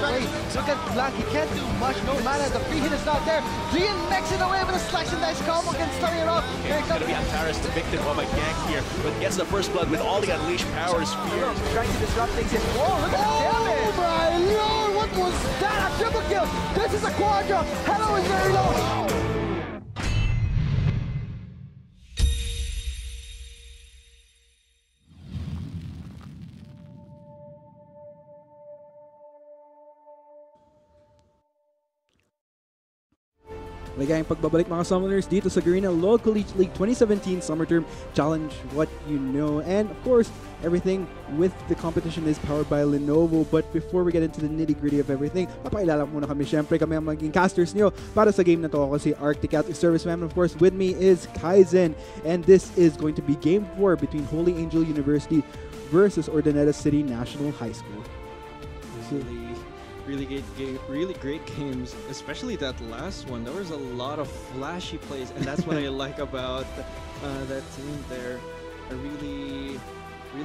away. Look at Black, he can't do much, no mana, the free hit is not there. Lian makes it away with a slash and dice combo, can start it off. Here it's going to be Antares, the victim of a gank here, but gets the first blood with all the unleashed power spears. Trying to disrupt things in. Whoa, look at the damage! Oh my lord, what was that? A triple kill! This is a quadra! HAU is very low! Maligayang pagbabalik mga summoners dito sa Garena Local League 2017 Summer Term Challenge What You Know. And of course, everything with the competition is powered by Lenovo. But before we get into the nitty-gritty of everything, papakilala muna kami. Siyempre kami ang maging casters nyo para sa game na to. Ako si Arctic at Serviceman. Of course, with me is Kaizen. And this is going to be Game 4 between Holy Angel University versus Urdaneta City National High School. Really great games, especially that last one. There was a lot of flashy plays, and that's what I like about that team there. I really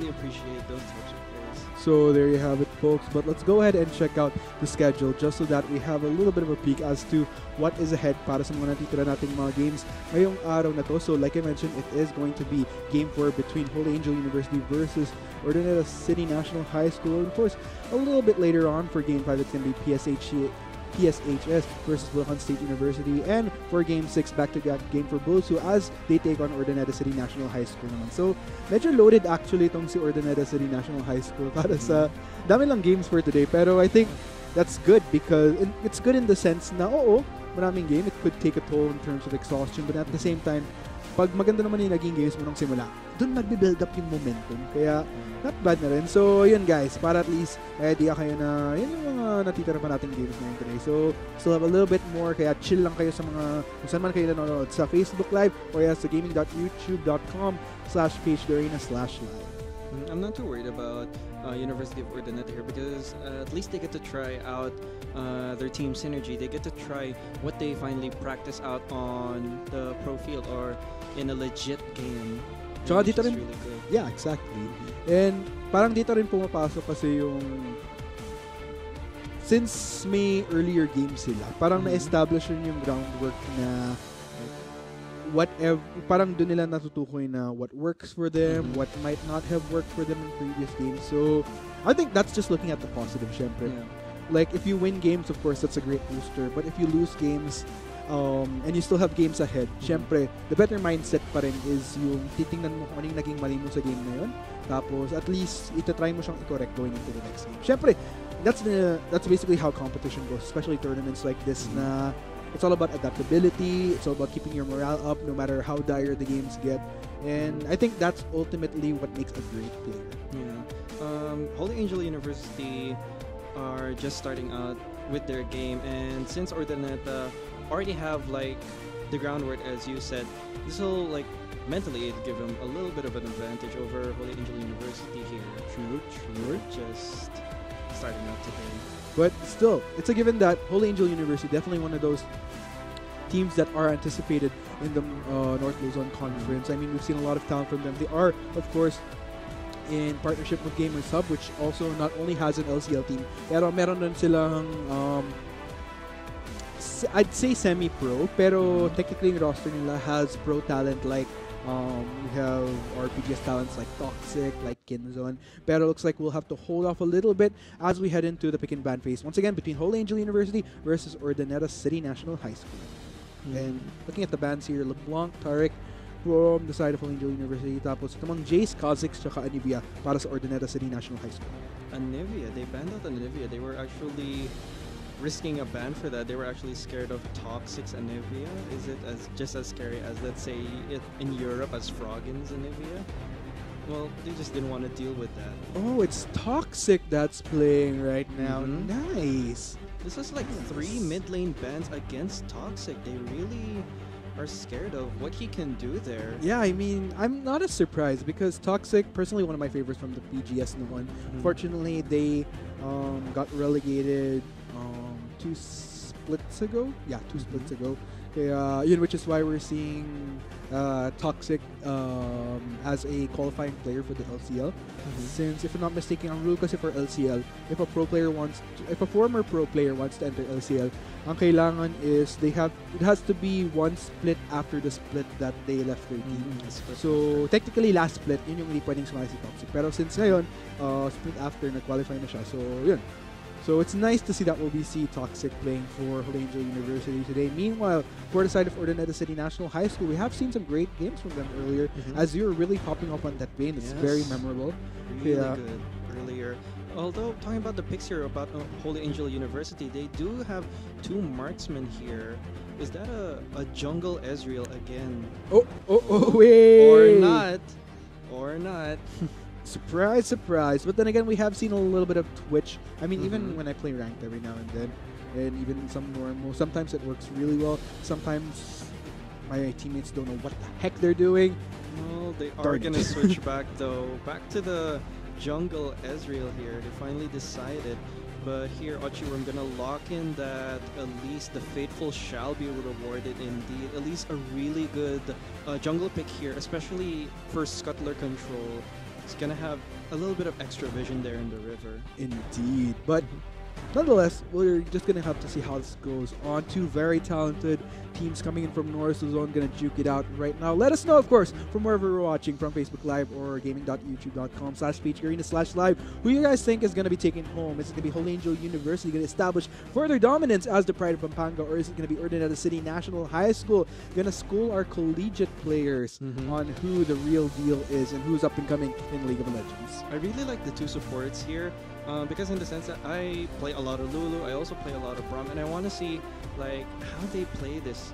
appreciate those types of plays. So there you have it, folks. But let's go ahead and check out the schedule just so that we have a little bit of a peek as to what is ahead para sa mga natitira nating mga games ngayong araw na to. So like I mentioned, it is going to be Game 4 between Holy Angel University versus Urdaneta City National High School. And of course, a little bit later on for Game 5, it's going to be PSHS versus Bulacan State University. And for Game 6, back-to-back game for Bulsu as they take on Urdaneta City National High School naman. So, medyo loaded actually itong si Urdaneta City National High School para sa dami lang games for today. Pero I think that's good because it's good in the sense na oo, maraming game. It could take a toll in terms of exhaustion, but at the same time, pag maganda naman yung naging games mo nung simula, dun nagbe-build up yung momentum. Kaya, not bad na rin. So, yun guys, para at least may idea kayo na yun yung mga natitira pa nating games ngayon today. So, still have a little bit more, kaya chill lang kayo sa mga, kung saan man kayo nanonood, sa Facebook Live or sa gaming.youtube.com/pagegarena/live. I'm not too worried about University of Urdaneta here because at least they get to try out their team synergy. They get to try what they finally practice out on the pro field or in a legit game. Tsaka dito rin, really good. Yeah, exactly. And parang dito rin pumapasok kasi yung since may earlier games sila, parang na-establish rin yung groundwork na whatever, parang doon nila natutukoy na what works for them, what might not have worked for them in previous games. So, I think that's just looking at the positive, syempre. Yeah. Like, if you win games, of course, that's a great booster. But if you lose games, and you still have games ahead, syempre, the better mindset pa rin is yung titingnan mo kung anong naging mali mo sa game na yun. Tapos, at least, itatry mo siyang i-correct going into the next game. Syempre, that's basically how competition goes, especially tournaments like this na it's all about adaptability, it's all about keeping your morale up no matter how dire the games get. And I think that's ultimately what makes a great player. Yeah. Holy Angel University are just starting out with their game, and since Urdaneta already have like the groundwork, as you said, this will like mentally give them a little bit of an advantage over Holy Angel University here. True. Just starting out today. But still, it's a given that Holy Angel University definitely one of those teams that are anticipated in the North Luzon Conference. I mean, we've seen a lot of talent from them. They are, of course, in partnership with Gamers Hub, which also not only has an LCL team, pero meron din silang I'd say semi-pro, pero technically yung roster nila has pro talent like we have RPGS talents like Toxic, like Kinzon. Pero looks like we'll have to hold off a little bit as we head into the pick and ban phase. Once again, between Holy Angel University versus Urdaneta City National High School. And looking at the bans here, LeBlanc, Tarek from the side of Holy Angel University. Tapos tamang Jace, Kha'Zix, tsaka Anivia para sa Urdaneta City National High School. Anivia, they banned out Anivia. They were actually risking a ban for that. They were actually scared of Toxic's Anivia. Is it just as scary as, let's say, in Europe as Froggen's Anivia? Well, they just didn't want to deal with that. Oh, it's Toxic that's playing right now. Nice. This is like 3 mid lane bans against Toxic. They really are scared of what he can do there. Yeah, I mean, I'm not as surprised because Toxic, personally one of my favorites from the PGS noon. Fortunately, they got relegated 2 splits ago. Yeah, 2 splits ago. Kaya, yun, which is why we're seeing Toxic as a qualifying player for the LCL. Since, if I'm not mistaken, ang rule kasi for LCL, if a former pro player wants to enter LCL, ang kailangan is it has to be one split after the split that they left their team. So, technically, last split, yun yung hindi pwedeng sumali si Toxic. Pero since ngayon, split after, nag-qualify na siya. So, yun. So it's nice to see that we'll be Toxic playing for Holy Angel University today. Meanwhile, for the side of Urdaneta City National High School, we have seen some great games from them earlier. As you're really popping up on that vein, it's very memorable. Really good earlier. Although, talking about the picks here about Holy Angel University, they do have two marksmen here. Is that a jungle Ezreal again? Wait! Or not. Surprise, surprise. But then again, we have seen a little bit of Twitch. I mean, even when I play ranked every now and then, and even some normal, sometimes it works really well. Sometimes my teammates don't know what the heck they're doing. Well, they are going to switch back, though. Back to the jungle Ezreal here. They finally decided. But here, Ochi, I'm going to lock in that at least the faithful shall be rewarded indeed. At least a really good jungle pick here, especially for scuttler control. It's going to have a little bit of extra vision there in the river. Indeed. But nonetheless, we're just going to have to see how this goes on. Two very talented teams coming in from North Luzon, going to juke it out right now. Let us know, of course, from wherever you're watching, from Facebook Live or gaming.youtube.com/PageArena/live, who you guys think is going to be taking home. Is it going to be Holy Angel University going to establish further dominance as the pride of Pampanga, or is it going to be Urdaneta City National High School going to school our collegiate players on who the real deal is and who's up and coming in League of Legends? I really like the two supports here. Because in the sense that I play a lot of Lulu, I also play a lot of Braum, and I want to see like how they play this,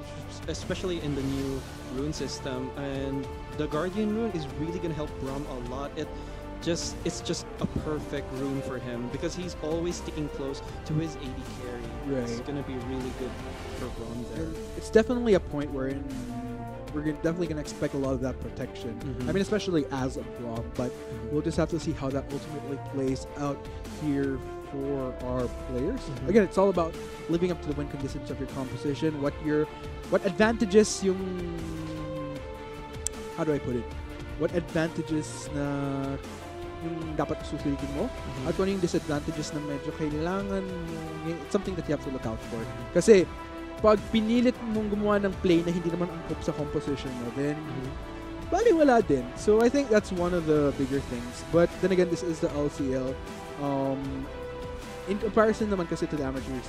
especially in the new rune system. And the Guardian rune is really gonna help Braum a lot. It's just a perfect rune for him because he's always sticking close to his AD carry. Right. It's gonna be really good for Braum there. And it's definitely a point where we're definitely going to expect a lot of that protection. I mean, especially as a Braum, but we'll just have to see how that ultimately plays out here for our players. Again, it's all about living up to the win conditions of your composition, what advantages how do I put it? What advantages na yung dapat susulitin mo at ano yung disadvantages na medyo kailangan it's something that you have to look out for. Kasi pag pinilit mong gumawa ng play na hindi naman angkop sa composition mo, then baliwala din. So I think that's one of the bigger things. But then again, this is the LCL. In comparison naman kasi to the amateurs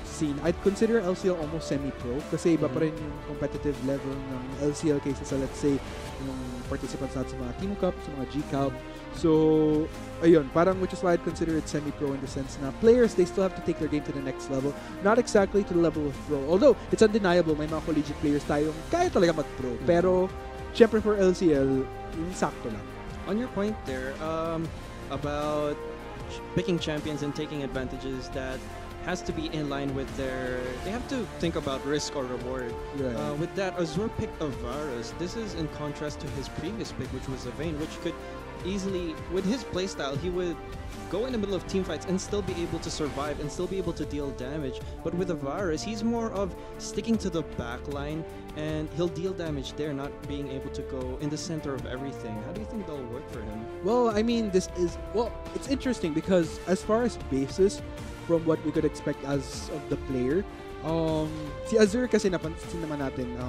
scene, I'd consider LCL almost semi-pro kasi iba pa rin yung competitive level ng LCL kaysa sa, let's say, yung participants natin sa mga Team Cup, sa mga G-Cup. So, ayun, parang which is why I'd consider it semi-pro in the sense na players, they still have to take their game to the next level. Not exactly to the level of pro. Although, it's undeniable, may mga collegiate players tayong kaya talaga mag-pro. Pero, syempre for LCL, yung sakto lang. On your point there, about picking champions and taking advantages, that has to be in line with they have to think about risk or reward. Right. With that, Azure picked Avarus. This is in contrast to his previous pick, which was Vayne, which could easily, with his playstyle, he would go in the middle of team fights and still be able to survive and still be able to deal damage. But with Avarus, he's more of sticking to the back line and he'll deal damage there, not being able to go in the center of everything. How do you think that'll work for him? Well, I mean, it's interesting because as far as basis from what we could expect as of the player, si Azure kasi napansin naman natin,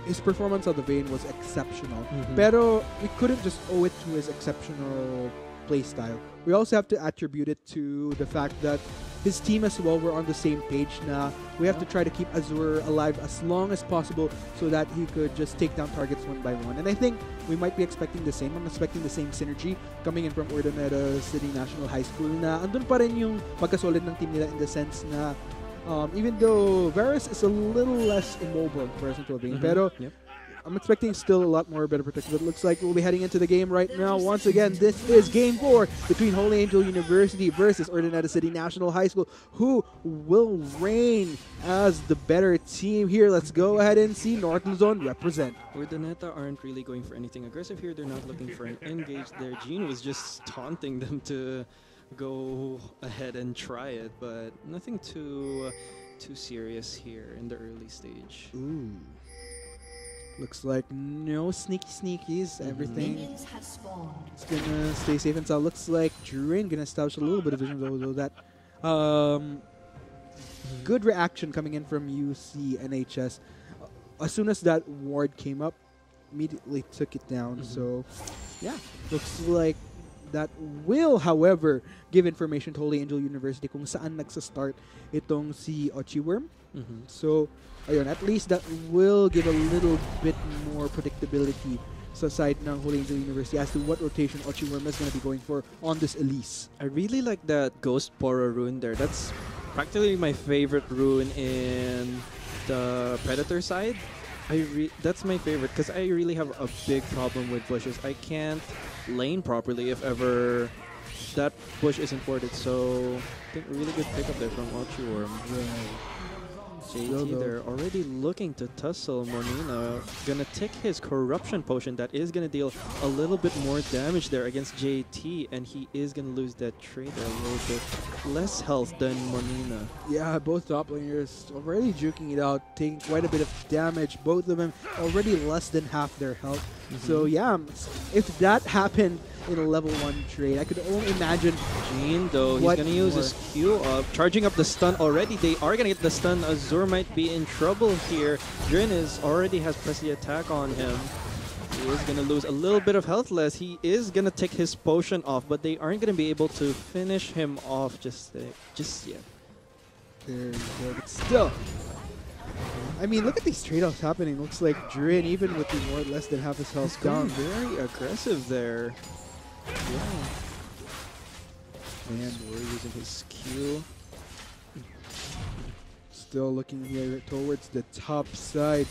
his performance on the Vayne was exceptional. Pero we couldn't just owe it to his exceptional playstyle. We also have to attribute it to the fact that his team as well were on the same page na we have to try to keep Azure alive as long as possible so that he could just take down targets one by one. And I think we might be expecting the same. I'm expecting the same synergy coming in from Urdaneta City National High School na andun pa rin yung pagkasolid ng team nila in the sense na even though Varus is a little less immobile for us into Vayne, pero I'm expecting still a lot more better protection. It looks like we'll be heading into the game right now. Once again, this is Game 4 between Holy Angel University versus Urdaneta City National High School. Who will reign as the better team here? Let's go ahead and see North Luzon represent. Urdaneta aren't really going for anything aggressive here. They're not looking for an engage there. Gene was just taunting them to go ahead and try it, but nothing too too serious here in the early stage. Ooh. Looks like no sneaky sneakies. Everything Minions have spawned. is gonna stay safe and sound. Looks like Drain gonna establish a little bit of vision though that good reaction coming in from UCNHS. As soon as that ward came up, immediately took it down. So yeah, looks like that will, however, give information to Holy Angel University kung saan nagsa-start itong si Ochiworm. So, ayun, at least that will give a little bit more predictability sa side ng Holy Angel University as to what rotation Ochiworm is going to be going for on this Elise. I really like that Ghost Poro rune there. That's practically my favorite rune in the Predator side. That's my favorite because I really have a big problem with bushes. I can't lane properly if ever that bush isn't warded. So I think a really good pickup there from Ochiworm. JT there already looking to tussle Monina. Gonna take his corruption potion that is gonna deal a little bit more damage there against JT, and he is gonna lose that trade there a little bit less health than Monina. Yeah, both top laners already juking it out, taking quite a bit of damage. Both of them already less than half their health. So yeah, if that happened in a level 1 trade, I could only imagine Jean though, he's gonna use his Q up, charging up the stun already. They are gonna get the stun. Azure might be in trouble here. Drin already has pressed the attack on him. He is gonna lose a little bit of health less. He is gonna take his potion off, but they aren't gonna be able to finish him off just yet. There you go, but still. I mean, look at these trade-offs happening. Looks like Drin, even with the ward less than half his health down. Very aggressive there. Yeah. And we're using his Q. Still looking here towards the top side.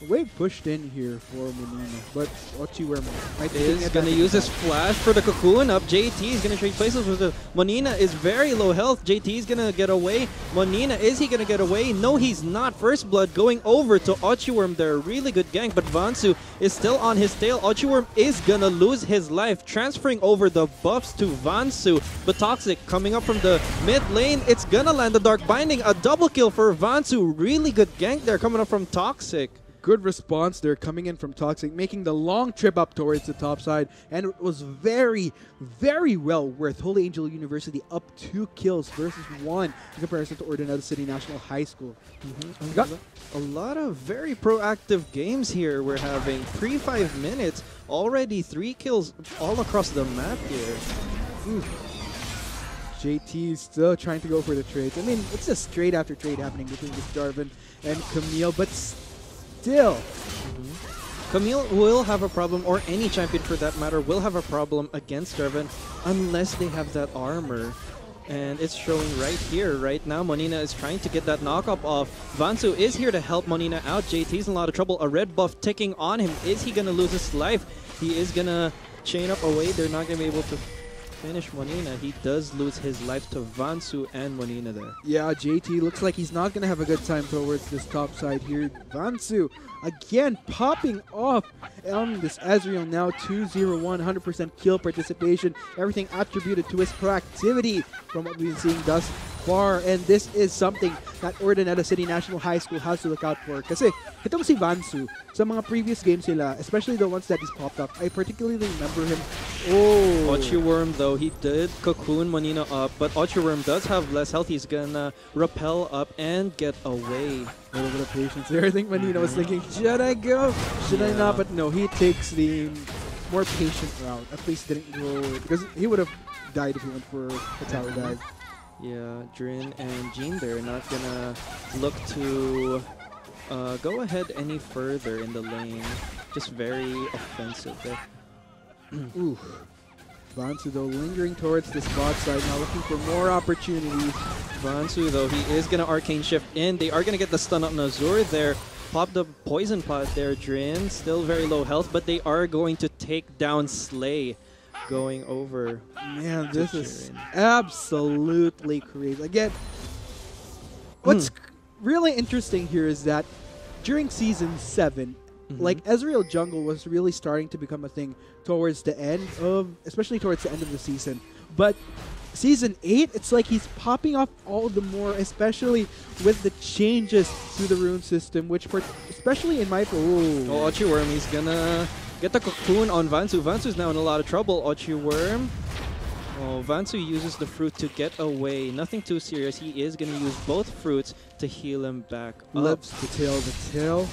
Way pushed in here for Monina, but Ochiworm might is going to use his flash for the cocoon up. JT is going to trade places with the Monina is very low health. JT is going to get away. Monina, is he going to get away? No, he's not. First blood going over to Ochiworm there. Really good gank, but Vansu is still on his tail. Ochiworm is going to lose his life, transferring over the buffs to Vansu. But Toxic coming up from the mid lane. It's going to land the Dark Binding. A double kill for Vansu. Really good gank there coming up from Toxic. Good response there coming in from Toxic, making the long trip up towards the top side, and it was very, very well worth. Holy Angel University up 2 kills versus 1 in comparison to Ordinary City National High School. Got a lot of very proactive games here we're having. Pre-5 minutes, already 3 kills all across the map here. JT is still trying to go for the trades. I mean, it's just trade after trade happening between this Jarvan and Camille, but still. Camille will have a problem, or any champion for that matter, will have a problem against Jarvan unless they have that armor. And it's showing right here. Right now, Monina is trying to get that knockup off. Vansu is here to help Monina out. JT's in a lot of trouble. A red buff ticking on him. Is he going to lose his life? He is going to chain up away. They're not going to be able to finish Monina. He does lose his life to Vansu and Monina there. Yeah, JT looks like he's not going to have a good time towards this top side here. Vansu again popping off on this Ezreal now 2-0-1, 100% kill participation. Everything attributed to his proactivity from what we've been seeing thus far. And this is something that Ordinary City National High School has to look out for. Kasi itong si Vansu, sa mga previous games sila, especially the ones that he's popped up, I particularly remember him. Ochiworm though, he did cocoon Monina up, but Ochiworm does have less health. He's gonna rappel up and get away. A little bit of patience there. I think Monina was thinking, should I go? Should I not? But no, he takes the more patient route. At least didn't go, because he would have died if he went for a tower dive. Yeah, Drin and Jean there not gonna look to go ahead any further in the lane. Just very offensive there. Ooh. Vansu though lingering towards this bot side now, looking for more opportunities. Vansu though, he is gonna arcane shift in. They are gonna get the stun up Nazur there. Pop the poison pot there. Drin still very low health, but they are going to take down Slay. Going over. Man, this is absolutely crazy. Again, what's really interesting here is that during Season 7, like Ezreal Jungle was really starting to become a thing towards the end of, especially towards the end of the season. But Season 8, it's like he's popping off all the more, especially with the changes to the rune system, which, especially in my... Oh, Ochiworm, he's gonna get the cocoon on Vansu. Vansu's now in a lot of trouble. Ochiworm. Oh, Vansu uses the fruit to get away. Nothing too serious. He is gonna use both fruits to heal him back up. Lips to tail the tail.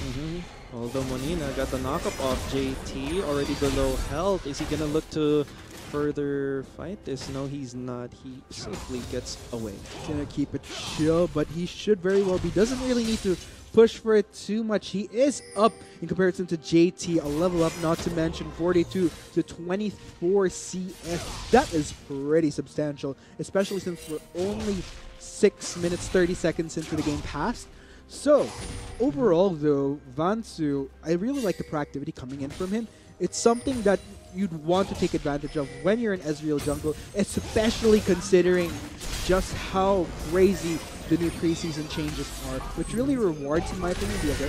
Although Monina got the knockup off JT, already below health. Is he gonna look to further fight this? No, he's not. He safely gets away. Gonna keep it chill, but he should very well be. Doesn't really need to push for it too much. He is up in comparison to JT, a level up, not to mention 42 to 24 CS. That is pretty substantial, especially since we're only 6 minutes 30 seconds into the game past. So, overall though, Vansu, I really like the proactivity coming in from him. It's something that you'd want to take advantage of when you're in Ezreal jungle, especially considering just how crazy the new preseason changes are, which really rewards, in my opinion, the other.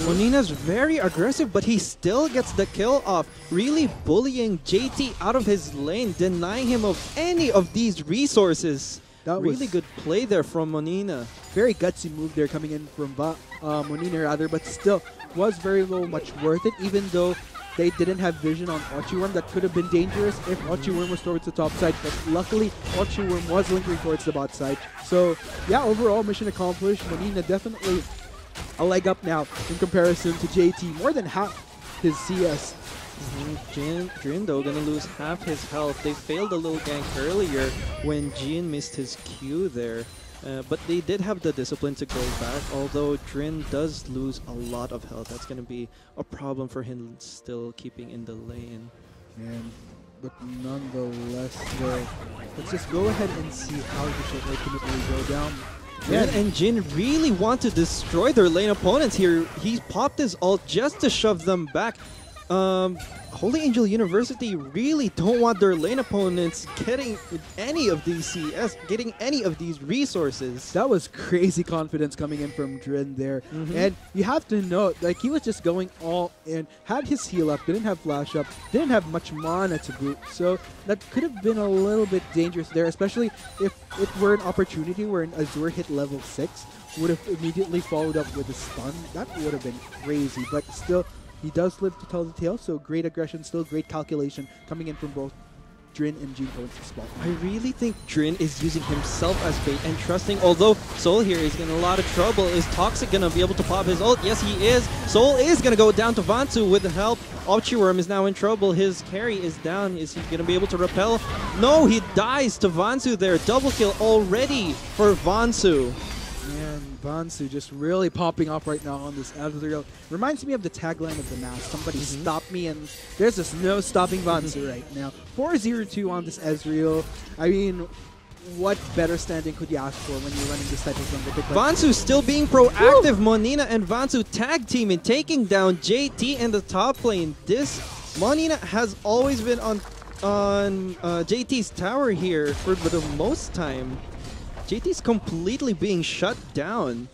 Monina's very aggressive, but he still gets the kill off, really bullying JT out of his lane, denying him of any of these resources. That was really good play there from Monina. Very gutsy move there coming in from Monina, rather, but still was very much worth it, even though they didn't have vision on Ochiworm. That could have been dangerous if Ochiworm was towards the top side, but luckily Ochiworm was lingering towards the bot side. So yeah, overall mission accomplished. Monina definitely a leg up now in comparison to JT, more than half his CS. Jin though gonna lose half his health. They failed a little gank earlier when Jin missed his Q there. But they did have the discipline to go back, although Drin does lose a lot of health. That's going to be a problem for him still keeping in the lane. But nonetheless, though, let's just go ahead and see how this should ultimately go down. And Jin really want to destroy their lane opponents here. He popped his ult just to shove them back. Holy Angel University really don't want their lane opponents getting any of these CS, getting any of these resources. That was crazy confidence coming in from Drin there. And you have to note, like, he was just going all in, had his heal up, didn't have flash up, didn't have much mana to boot. So that could have been a little bit dangerous there, especially if it were an opportunity where an Azure hit level 6, would have immediately followed up with a stun. That would have been crazy, but still, he does live to tell the tale, so great aggression, still great calculation coming in from both Drin and Jin going to the spot. I really think Drin is using himself as bait and trusting, although Soul here is in a lot of trouble. Is Toxic going to be able to pop his ult? Yes, he is. Soul is going to go down to Vansu with the help. Ochiworm is now in trouble. His carry is down. Is he going to be able to repel? No, he dies to Vansu there. Double kill already for Vansu. And Vansu just really popping off right now on this Ezreal. Reminds me of the tagline of the match. Somebody stop me, and there's just no stopping Vansu right now. 4-0-2 on this Ezreal. I mean, what better standing could you ask for when you're running this type of jungle pick? Vansu still being proactive. Monina and Vansu tag teaming, taking down JT in the top lane. This Monina has always been on JT's tower here for the most time. JT's completely being shut down.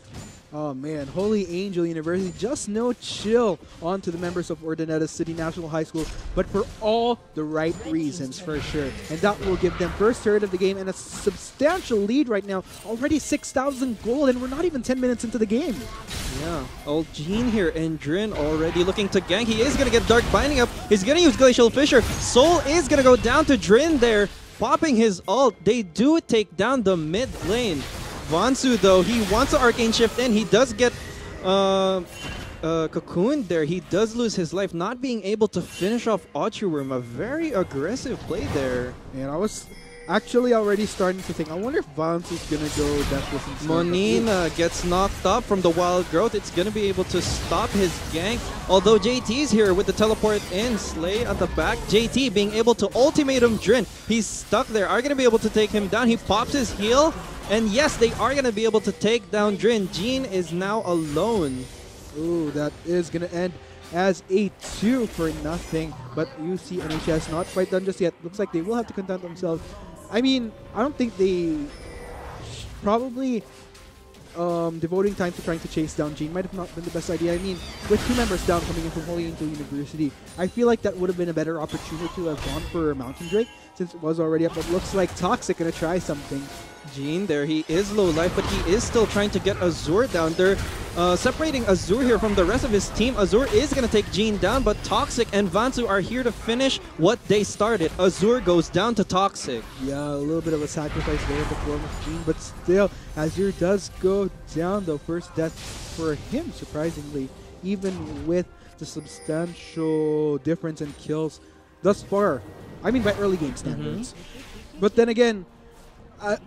Oh man, Holy Angel University, just no chill onto the members of Urdaneta City National High School, but for all the right reasons, for sure. And that will give them first third of the game and a substantial lead right now. Already 6,000 gold, and we're not even 10 minutes into the game. Yeah, old Gene here and Drin already looking to gank. He is going to get Dark Binding up. He's going to use Glacial Fissure. Soul is going to go down to Drin there, popping his ult. They do take down the mid lane. Vansu, though, he wants an Arcane Shift in. He does get cocooned there. He does lose his life, not being able to finish off Ochiworm. A very aggressive play there. And I was actually already starting to think, I wonder if Vansu's going to go Deathless. Monina gets knocked up from the Wild Growth. It's going to be able to stop his gank. Although JT's here with the teleport in. Slay at the back. JT being able to ultimatum Drin. He's stuck there. Are going to be able to take him down. He pops his heal. And yes, they are going to be able to take down Drin. Gene is now alone. Ooh, that is going to end as a 2-0. But UCNHS not quite done just yet. Looks like they will have to content themselves. I mean, I don't think they probably devoting time to trying to chase down Gene might have not been the best idea. I mean, with 2 members down coming in from Holy Angel University, I feel like that would have been a better opportunity to have gone for Mountain Drake since it was already up. But looks like Toxic gonna try something. Gene there, he is low life, but he is still trying to get Azure down. They're separating Azure here from the rest of his team. Azure is going to take Gene down, but Toxic and Vansu are here to finish what they started. Azure goes down to Toxic. Yeah, a little bit of a sacrifice there in the form of Gene, but still, Azure does go down, the first death for him, surprisingly, even with the substantial difference in kills thus far. I mean, by early game standards. But then again,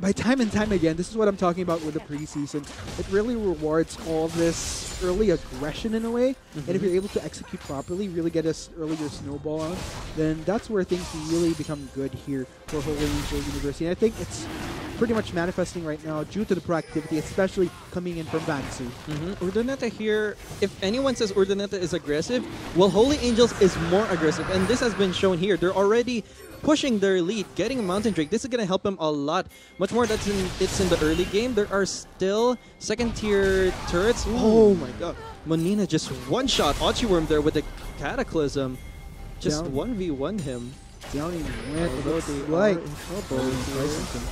by time and time again, this is what I'm talking about with the preseason. It really rewards all this early aggression in a way. And if you're able to execute properly, really get a earlier snowball on, then that's where things really become good here for Holy Angel University. And I think it's pretty much manifesting right now due to the proactivity, especially coming in from Vansu. Urdaneta here, if anyone says Urdaneta is aggressive, well, Holy Angels is more aggressive. And this has been shown here. They're already pushing their lead, getting a Mountain Drake. This is going to help them a lot. Much more that's it's in the early game. There are still second-tier turrets. Oh my god. Monina just one-shot Ochiworm there with the Cataclysm. Just 1v1 him. Down he went. Although Looks they like are in trouble here.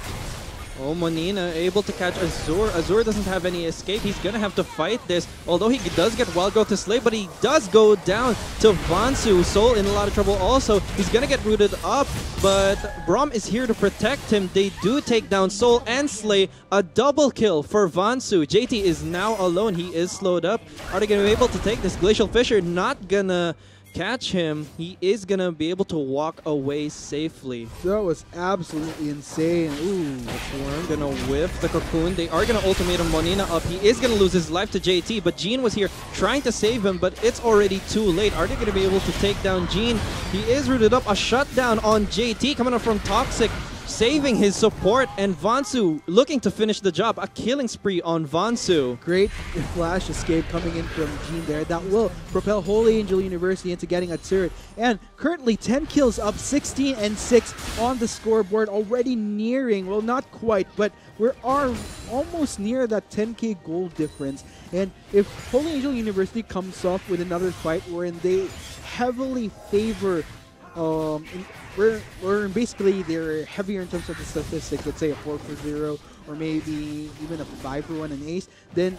Oh, Monina able to catch Azure. Azure doesn't have any escape. He's going to have to fight this. Although he does get Wild Growth to slay, but he does go down to Vansu. Soul in a lot of trouble also. He's going to get rooted up, but Braum is here to protect him. They do take down Soul and slay. A double kill for Vansu. JT is now alone. He is slowed up. Are they going to be able to take this? Glacial Fissure not going to catch him. He is going to be able to walk away safely. That was absolutely insane. Ooh. We're going to whiff the Cocoon. They are going to ultimatum Monina up. He is going to lose his life to JT, but Gene was here trying to save him, but it's already too late. Are they going to be able to take down Gene? He is rooted up. A shutdown on JT coming up from Toxic, saving his support, and Vansu looking to finish the job. A killing spree on Vansu. Great flash escape coming in from Gene there. That will propel Holy Angel University into getting a turret. And currently 10 kills up, 16 and 6 on the scoreboard. Already nearing, well, not quite, but we are almost near that 10k goal difference. And if Holy Angel University comes off with another fight wherein they heavily favor we're basically they're heavier in terms of the statistics, let's say a 4-for-0 or maybe even a 5-for-1 and ace, then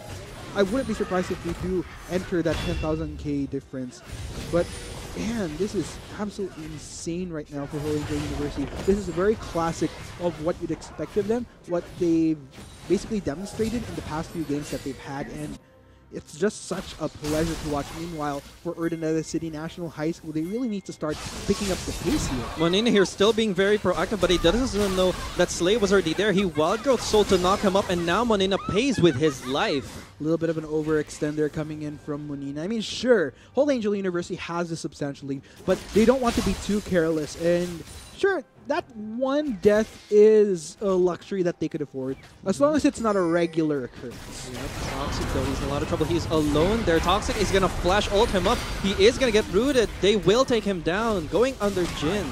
I wouldn't be surprised if we do enter that 10,000k difference. But man, this is absolutely insane right now for Holy Angel University. This is a very classic of what you'd expect of them, what they've basically demonstrated in the past few games that they've had, and it's just such a pleasure to watch. Meanwhile, for Urdaneta City National High School, they really need to start picking up the pace here. Monina here still being very proactive, but he doesn't know that Slay was already there. He Wild Growth Soul to knock him up, and now Monina pays with his life. A little bit of an overextender coming in from Monina. I mean, sure, Holy Angel University has a substantial lead, but they don't want to be too careless. And sure, that one death is a luxury that they could afford, as long as it's not a regular occurrence. Yep, Toxic though, he's in a lot of trouble. He's alone there. Toxic is going to flash ult him up. He is going to get rooted. They will take him down, going under Jin.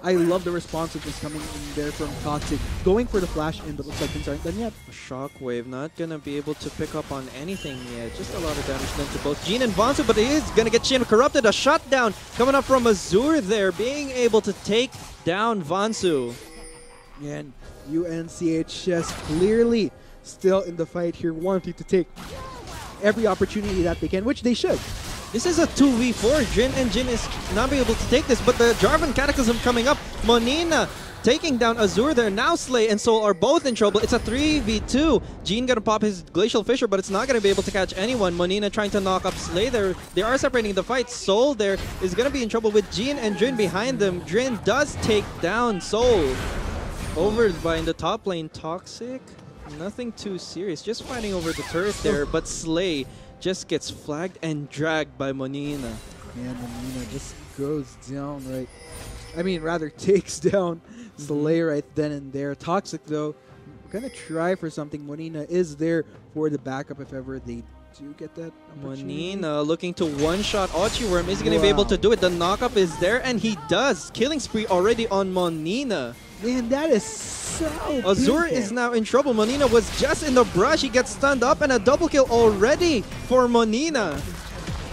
I love the responsiveness coming in there from Toxic, going for the flash in, but looks like things aren't done yet. Shockwave not going to be able to pick up on anything yet. Just a lot of damage done to both Gene and Vansu, but he is going to get Shin corrupted. A shutdown coming up from Azure there, being able to take down Vansu. And UCNHS clearly still in the fight here, wanting to take every opportunity that they can, which they should. This is a 2v4. Jin and Jin is not be able to take this, but the Jarvan Cataclysm coming up. Monina taking down Azure there. Now Slay and Soul are both in trouble. It's a 3v2. Jin gonna pop his Glacial Fissure, but it's not gonna be able to catch anyone. Monina trying to knock up Slay there. They are separating the fight. Soul there is gonna be in trouble with Jin and Jin behind them. Jin does take down Soul. Over by in the top lane, Toxic. Nothing too serious. Just fighting over the turret there, but Slay just gets flagged and dragged by Monina. Man, Monina just goes down right. I mean, rather takes down Slay right then and there. Toxic, though, gonna try for something. Monina is there for the backup if ever they do get that opportunity. Monina looking to one-shot Ochiworm. Is he going to be able to do it? The knockup is there, and he does. Killing spree already on Monina. Man, that is so Azure painful. is now in trouble. Monina was just in the brush. He gets stunned up, and a double kill already for Monina.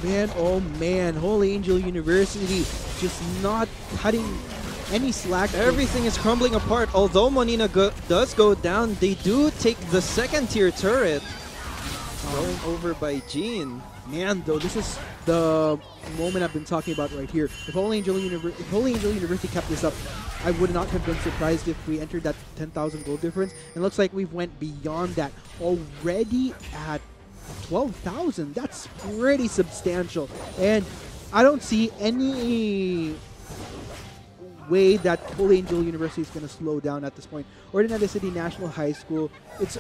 Man, oh man, Holy Angel University just not cutting any slack. Everything is crumbling apart. Although Monina does go down, they do take the second-tier turret. Going over by Jean. Man, though, this is the moment I've been talking about right here. If Holy Angel University kept this up, I would not have been surprised if we entered that 10,000 gold difference. And looks like we've went beyond that already at 12,000. That's pretty substantial. And I don't see any way that Holy Angel University is going to slow down at this point. Ordinary City National High School, it's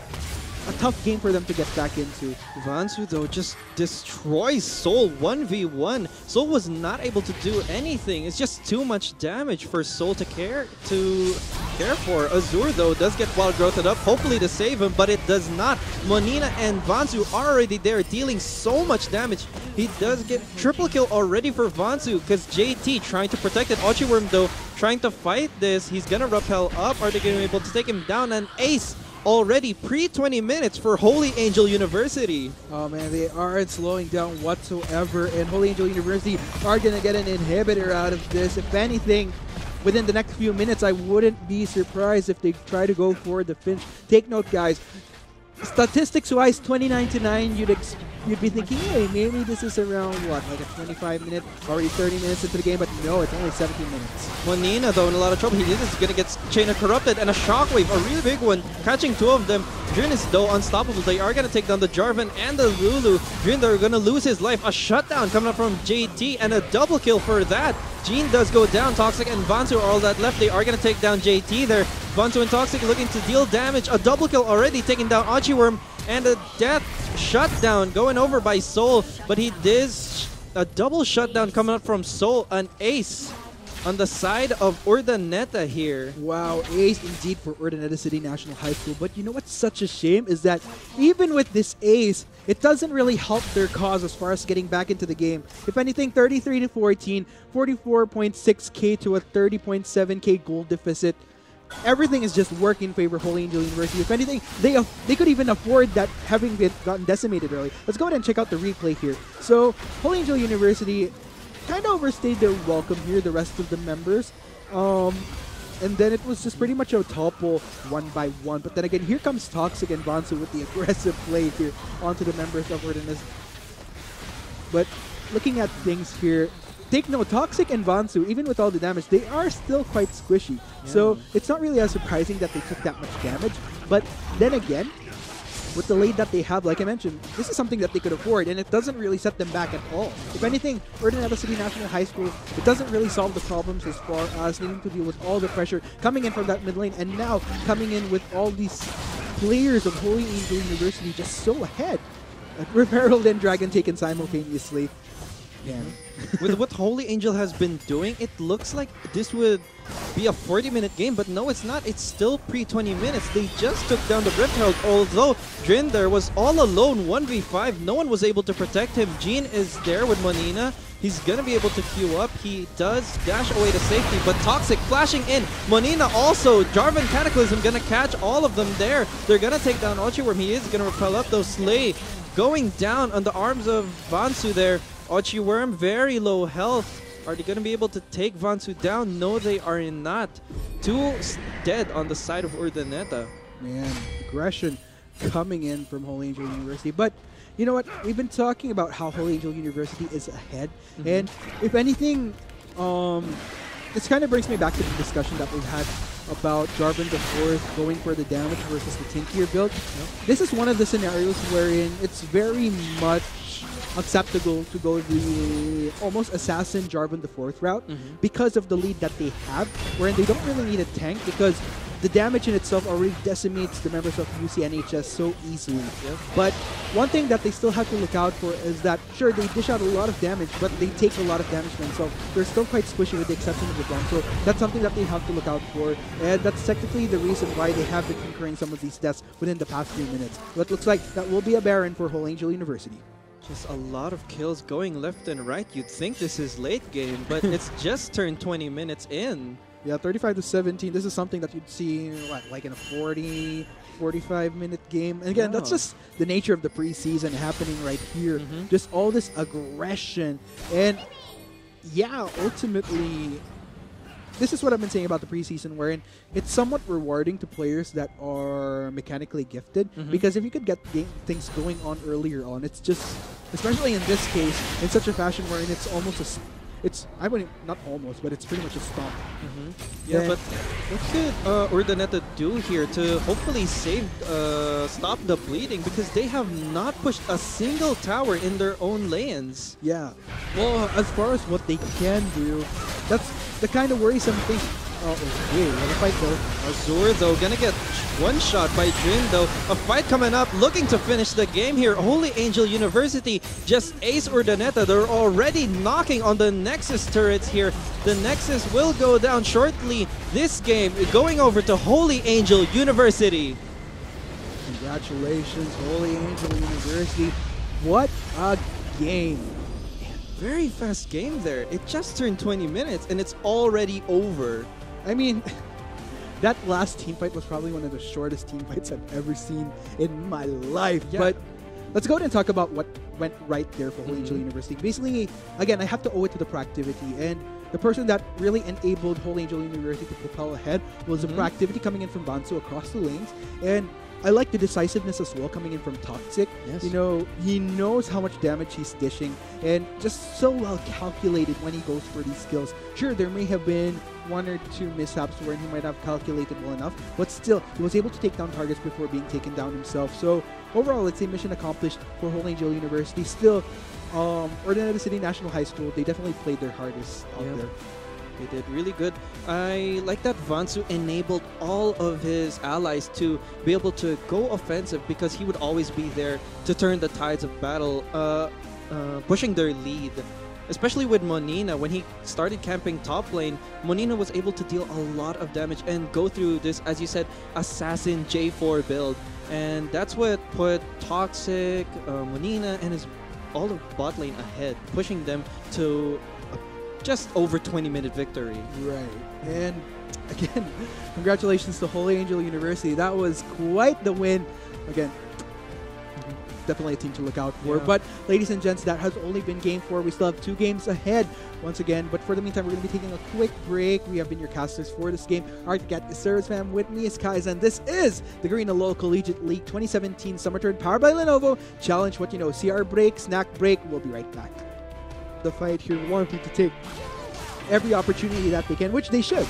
a tough game for them to get back into. Vansu, though, just destroys Soul 1v1. Soul was not able to do anything. It's just too much damage for Soul to care for. Azure, though, does get wild growthed up, hopefully to save him, but it does not. Monina and Vansu are already there, dealing so much damage. He does get triple kill already for Vansu, because JT trying to protect it. Ochiworm, though, trying to fight this. He's gonna rappel up. Are they gonna be able to take him down? And Ace already pre-20 minutes for Holy Angel University. Oh man, they aren't slowing down whatsoever, and Holy Angel University are going to get an inhibitor out of this. If anything, within the next few minutes, I wouldn't be surprised if they try to go for the finish. Take note, guys. Statistics-wise, 29-9, you'd be thinking, hey, maybe this is around, what, like a 25-minute, already 30 minutes into the game, but no, it's only 17 minutes. Monina, though, in a lot of trouble. He is going to get Chain of Corrupted and a Shockwave, a really big one, catching two of them. Drin is, though, unstoppable. They are going to take down the Jarvan and the Lulu. Drin, they're going to lose his life. A shutdown coming up from JT and a double kill for that. Jean does go down. Toxic and Vansu are all that left. They are going to take down JT there. Vansu and Toxic looking to deal damage. A double kill already taking down Ochiworm. And a death shutdown going over by Soul. But he does a double shutdown coming up from Soul. An ace on the side of Urdaneta here. Wow, ace indeed for Urdaneta City National High School. But you know what's such a shame is that even with this ace, it doesn't really help their cause as far as getting back into the game. If anything, 33-14, 44.6k to a 30.7k goal deficit. Everything is just working in favor of Holy Angel University. If anything, they could even afford that having been gotten decimated early. Let's go ahead and check out the replay here. So, Holy Angel University kind of overstayed their welcome here, the rest of the members. And then it was just pretty much a topple one by one. But then again, here comes Toxic and Vansu with the aggressive play here onto the members of Ordinance. But looking at things here, take note, Toxic and Vansu, even with all the damage, they are still quite squishy. Yeah. So it's not really as surprising that they took that much damage. But then again, with the lead that they have, like I mentioned, this is something that they could afford, and it doesn't really set them back at all. If anything, Urdaneta City National High School, it doesn't really solve the problems as far as needing to deal with all the pressure coming in from that mid lane, and now coming in with all these players of Holy Angel University just so ahead. Herald and Dragon taken simultaneously. Yeah. With what Holy Angel has been doing, it looks like this would be a 40-minute game, but no, it's not. It's still pre-20 minutes. They just took down the Rift Herald, although Drin there was all alone, 1v5. No one was able to protect him. Jean is there with Monina. He's going to be able to queue up. He does dash away to safety, but Toxic flashing in. Monina also. Jarvan Cataclysm going to catch all of them there. They're going to take down Ochiworm. He is going to repel up, though. Slay going down on the arms of Vansu there. Ochiworm, very low health. Are they going to be able to take Vansu down? No, they are not. Two dead on the side of Urdaneta. Man, aggression coming in from Holy Angel University. But you know what? We've been talking about how Holy Angel University is ahead. And if anything, this kind of brings me back to the discussion that we've had about Jarvan the Fourth going for the damage versus the tankier build. This is one of the scenarios wherein it's very much acceptable to go the almost assassin Jarvan the Fourth route because of the lead that they have, wherein they don't really need a tank, because the damage in itself already decimates the members of UCNHS so easily. Yep. But one thing that they still have to look out for is that, sure, they dish out a lot of damage, but they take a lot of damage themselves. They're still quite squishy with the exception of the bomb, so that's something that they have to look out for. And that's technically the reason why they have been incurring some of these deaths within the past 3 minutes. But looks like that will be a Baron for Whole Angel University. Just a lot of kills going left and right. You'd think this is late game, but it's just turned 20 minutes in. Yeah, 35 to 17. This is something that you'd see, what, like in a 40, 45-minute game. And again, that's just the nature of the preseason happening right here. Just all this aggression. And yeah, ultimately, this is what I've been saying about the preseason, wherein it's somewhat rewarding to players that are mechanically gifted, because if you could get things going on earlier on, it's just, especially in this case, in such a fashion wherein it's almost I wouldn't, not almost, but it's pretty much a stomp. Yeah, but what could Urdaneta do here to hopefully stop the bleeding, because they have not pushed a single tower in their own lanes. Yeah. Well, as far as what they can do, that's the kind of worrisome thing. Oh, okay, what a fight though. Azur though gonna get one shot by Jin though. A fight coming up, looking to finish the game here. Holy Angel University just ace Urdaneta. They're already knocking on the Nexus turrets here. The Nexus will go down shortly. This game going over to Holy Angel University. Congratulations, Holy Angel University. What a game. Very fast game there. It just turned 20 minutes and it's already over. I mean, that last team fight was probably one of the shortest team fights I've ever seen in my life. Yeah. But let's go ahead and talk about what went right there for Holy Angel University. Basically, again, I have to owe it to the proactivity. And the person that really enabled Holy Angel University to propel ahead was the proactivity coming in from Bansu across the lanes. And I like the decisiveness as well coming in from Toxic. Yes. You know, he knows how much damage he's dishing and just so well calculated when he goes for these kills. Sure, there may have been one or two mishaps where he might have calculated well enough, but still, he was able to take down targets before being taken down himself. So overall, it's a mission accomplished for Whole Angel University. Still, Urdaneta City National High School, they definitely played their hardest out there. They did really good. I like that Vansu enabled all of his allies to be able to go offensive, because he would always be there to turn the tides of battle, pushing their lead. Especially with Monina, when he started camping top lane, Monina was able to deal a lot of damage and go through this, as you said, assassin J4 build. And that's what put Toxic, Monina, and all of bot lane ahead, pushing them to just over 20-minute victory. Right. And again, congratulations to Holy Angel University. That was quite the win. Again, definitely a team to look out for. Yeah. But ladies and gents, that has only been game 4. We still have 2 games ahead once again. But for the meantime, we're going to be taking a quick break. We have been your casters for this game. Articat Service Fam, with me is Kaiz, and this is the Garena LOL Collegiate League 2017 Summer Turn powered by Lenovo. Challenge what you know. CR break, snack break. We'll be right back. The fight here wanting to take every opportunity that they can, which they should.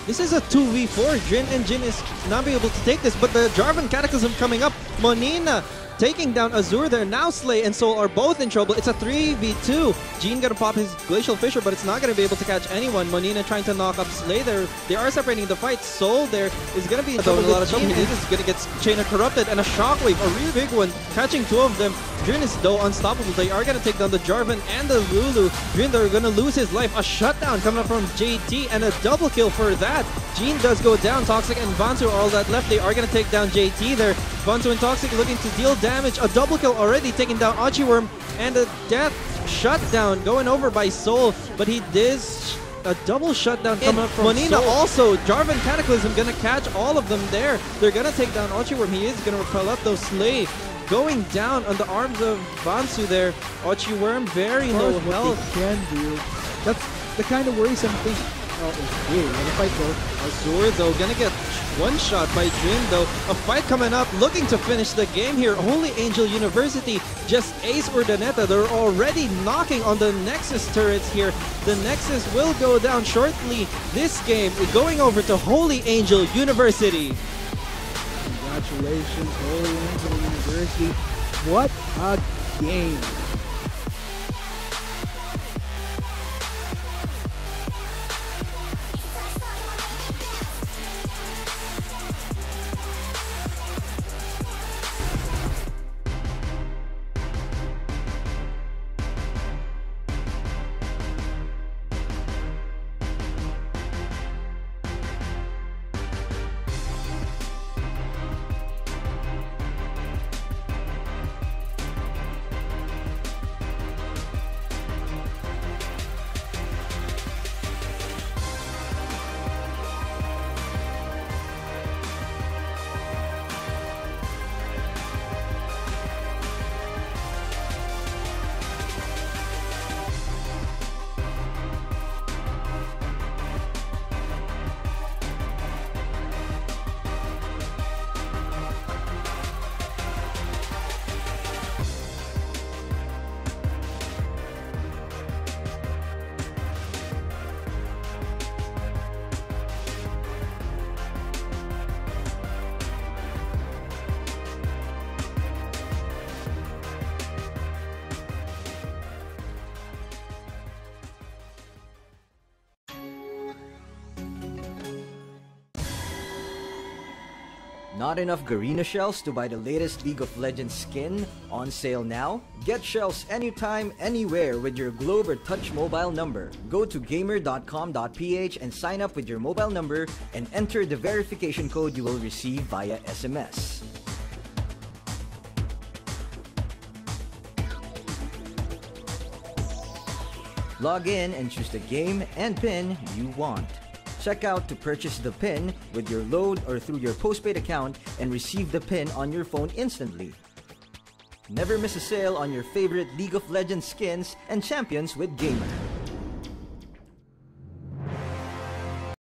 This is a 2v4. Jin and Jin is not be able to take this, but the Jarvan Cataclysm coming up. Monina taking down Azur there. Now Slay and Soul are both in trouble. It's a 3v2. Jin gonna pop his Glacial Fissure, but it's not gonna be able to catch anyone. Monina trying to knock up Slay there. They are separating the fight. Soul there is gonna be in trouble. A lot of trouble. Jin is gonna get Chain of Corrupted and a Shockwave, a really big one, catching 2 of them. Jin is though unstoppable. They are gonna take down the Jarvan and the Lulu. Jin, they're gonna lose his life. A shutdown coming up from JT and a double kill for that. Jin does go down. Toxic and Vansu are all that left. They are gonna take down JT there. Vansu and Toxic looking to deal damage. A double kill already taking down Archieworm, and a death shutdown going over by Soul, but he did a double shutdown coming up from Monina. Also, Jarvan Cataclysm gonna catch all of them there. They're gonna take down Archieworm. He is gonna repel up those Slay. Going down on the arms of Vansu there. Archieworm very low health. What they can do. That's the kind of worrisome thing. Oh, okay, what a fight though. Azur though gonna get one shot by Jin though. A fight coming up, looking to finish the game here. Holy Angel University just ace Urdaneta. They're already knocking on the Nexus turrets here. The Nexus will go down shortly. This game going over to Holy Angel University. Congratulations, Holy Angel University. What a game. Not enough Garena shells to buy the latest League of Legends skin? On sale now? Get shells anytime, anywhere with your Globe or Touch mobile number. Go to gamer.com.ph and sign up with your mobile number and enter the verification code you will receive via SMS. Log in and choose the game and pin you want. Check out to purchase the pin with your load or through your postpaid account and receive the pin on your phone instantly. Never miss a sale on your favorite League of Legends skins and champions with Gamer.